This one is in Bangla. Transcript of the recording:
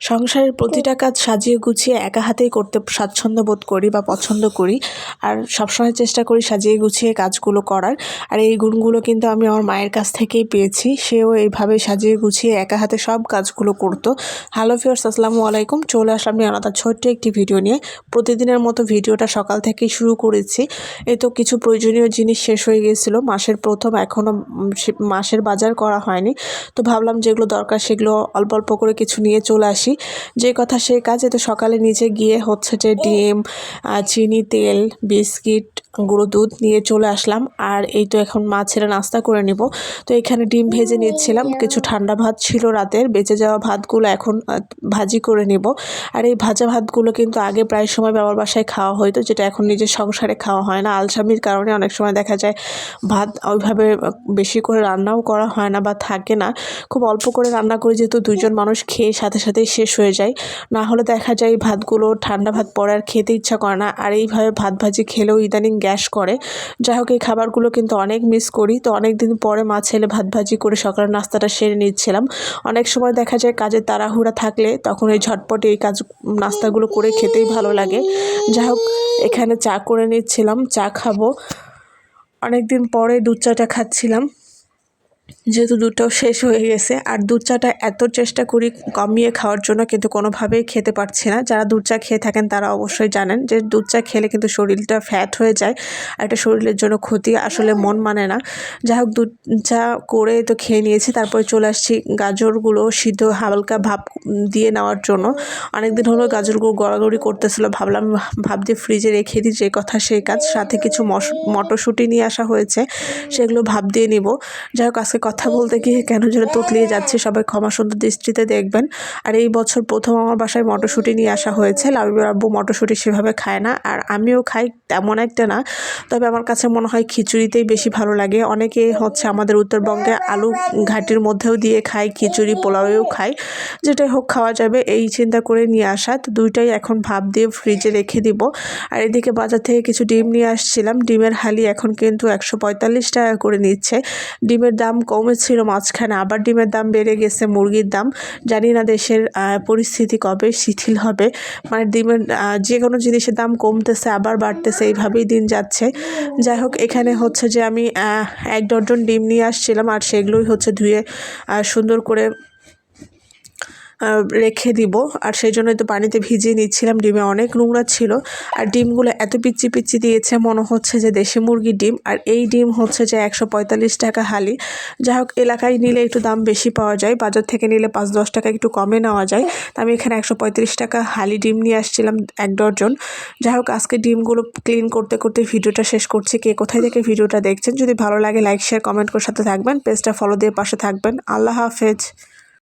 সংসারের প্রতিটা কাজ সাজিয়ে গুছিয়ে একা হাতেই করতে স্বাচ্ছন্দ্য বোধ করি বা পছন্দ করি। আর সবসময় চেষ্টা করি সাজিয়ে গুছিয়ে কাজগুলো করার। আর এই গুণগুলো কিন্তু আমি আমার মায়ের কাছ থেকেই পেয়েছি। সেও এইভাবে সাজিয়ে গুছিয়ে একা হাতে সব কাজগুলো করতো। হ্যালো ভিউয়ার্স, আসসালামু আলাইকুম। চলে আসলাম আলাদা ছোট্ট একটি ভিডিও নিয়ে। প্রতিদিনের মতো ভিডিওটা সকাল থেকেই শুরু করেছি। এই তো কিছু প্রয়োজনীয় জিনিস শেষ হয়ে গিয়েছিল। মাসের প্রথম, এখনও মাসের বাজার করা হয়নি। তো ভাবলাম যেগুলো দরকার সেগুলো অল্প অল্প করে কিছু নিয়ে চলে আসি। যে কথা সেই কাজ। তো সকালে নিচে গিয়ে হচ্ছে যে ডিম, চিনি, তেল, বিস্কিট, গুঁড়ো দুধ নিয়ে চলে আসলাম। আর এই তো এখন মা ছেলে নাস্তা করে নিব। তো এখানে ডিম ভেজে নিচ্ছিলাম। কিছু ঠান্ডা ভাত ছিল রাতের, বেঁচে যাওয়া ভাতগুলো এখন ভাজি করে নিব। আর এই ভাজা ভাতগুলো কিন্তু আগে প্রায় সময় বাবার বাসায় খাওয়া হতো, যেটা এখন নিজের সংসারে খাওয়া হয় না। আলসামির কারণে অনেক সময় দেখা যায় ভাত ওইভাবে বেশি করে রান্নাও করা হয় না বা থাকে না। খুব অল্প করে রান্না করি, যেহেতু দুইজন মানুষ খেয়ে সাথে সাথেই শেষ হয়ে যায়। না হলে দেখা যায় ভাতগুলো ঠান্ডা ভাত পরে আর খেতে ইচ্ছা করে না। আর এইভাবে ভাত ভাজি খেলেও ইদানিং গ্যাস করে। যাই হোক, এই খাবারগুলো কিন্তু অনেক মিস করি। তো অনেক দিন পরে মা ছেলে ভাত ভাজি করে সকালের নাস্তাটা সেরে নিচ্ছিলাম। অনেক সময় দেখা যায় কাজের তাড়াহুড়া থাকলে তখন এই ঝটপটে এই নাস্তাগুলো করে খেতেই ভালো লাগে। যাই হোক, এখানে চা করে নিচ্ছিলাম, চা খাবো। অনেক দিন পরে দুধ চাটা খাচ্ছিলাম, যেহেতু দুধটাও শেষ হয়ে গেছে। আর দুধ চাটা এত চেষ্টা করি কমিয়ে খাওয়ার জন্য, কিন্তু কোনোভাবেই খেতে পারছি না। যারা দুধ চা খেয়ে থাকেন তারা অবশ্যই জানেন যে দুধ চা খেলে কিন্তু শরীরটা ফ্যাট হয়ে যায়, আর এটা শরীরের জন্য ক্ষতি, আসলে মন মানে না। যাই হোক, দুধ চা করে তো খেয়ে নিয়েছি। তারপরে চলে আসছি গাজরগুলো সিদ্ধ হালকা ভাপ দিয়ে নেওয়ার জন্য। অনেকদিন হলো গাজরগুলো গড়াগড়ি করতেছিল, ভাবলাম ভাপ দিয়ে ফ্রিজে রেখে দিই। যে কথা সেই কাজ। সাথে কিছু মটরশুঁটি নিয়ে আসা হয়েছে, সেগুলো ভাপ দিয়ে নিব। যাই হোক, আজকে কথা বলতে গিয়ে কেন যেন তুতলিয়ে যাচ্ছে, সবাই ক্ষমা সুন্দর দৃষ্টিতে দেখবেন। আর এই বছর প্রথম আমার বাসায় মটরশুঁটি নিয়ে আসা হয়েছে। লাবিবের আব্বু মটরশুঁটি সেভাবে খায় না, আর আমিও খাই তেমন একটা না। তবে আমার কাছে মনে হয় খিচুড়িতেই বেশি ভালো লাগে। অনেকে হচ্ছে আমাদের উত্তরবঙ্গে আলু ঘাটির মধ্যেও দিয়ে খায়, খিচুড়ি পোলাওয়েও খায়। যেটাই হোক খাওয়া যাবে, এই চিন্তা করে নিয়ে আসা। তো দুইটাই এখন ভাপ দিয়ে ফ্রিজে রেখে দিব। আর এদিকে বাজার থেকে কিছু ডিম নিয়ে আসছিলাম। ডিমের হালি এখন কিন্তু 145 টাকা করে নিচ্ছে। ডিমের দাম কমেছিল মাঝখানে, আবার ডিমের দাম বেড়ে গেছে। মুরগির দাম, জানি না দেশের পরিস্থিতি কবে শিথিল হবে। মানে ডিমের যে কোনো জিনিসের দাম কমতেছে আবার বাড়তেছে, এইভাবেই দিন যাচ্ছে। যাই হোক, এখানে হচ্ছে যে আমি 1 ডজন ডিম নিয়ে আসছিলাম, আর সেগুলোই হচ্ছে ধুয়ে সুন্দর করে রেখে দিব। আর সেই জন্যই তো পানিতে ভিজিয়ে নিচ্ছিলাম। ডিমে অনেক নোংরা ছিল, আর ডিমগুলো এত পিচ্ছি পিচ্ছি দিয়েছে, মনে হচ্ছে যে দেশি মুরগির ডিম। আর এই ডিম হচ্ছে যে 145 টাকা হালি। যাই হোক, এলাকায় নিলে একটু দাম বেশি পাওয়া যায়, বাজার থেকে নিলে 5-10 টাকা একটু কমে নেওয়া যায়। তো আমি এখানে 135 টাকা হালি ডিম নিয়ে আসছিলাম 1 ডজন। যাই হোক, আজকে ডিমগুলো ক্লিন করতে করতে ভিডিওটা শেষ করছি। কে কোথায় থেকে ভিডিওটা দেখছেন, যদি ভালো লাগে লাইক শেয়ার কমেন্ট করে সাথে থাকবেন, পেজটা ফলো দিয়ে পাশে থাকবেন। আল্লাহ হাফেজ।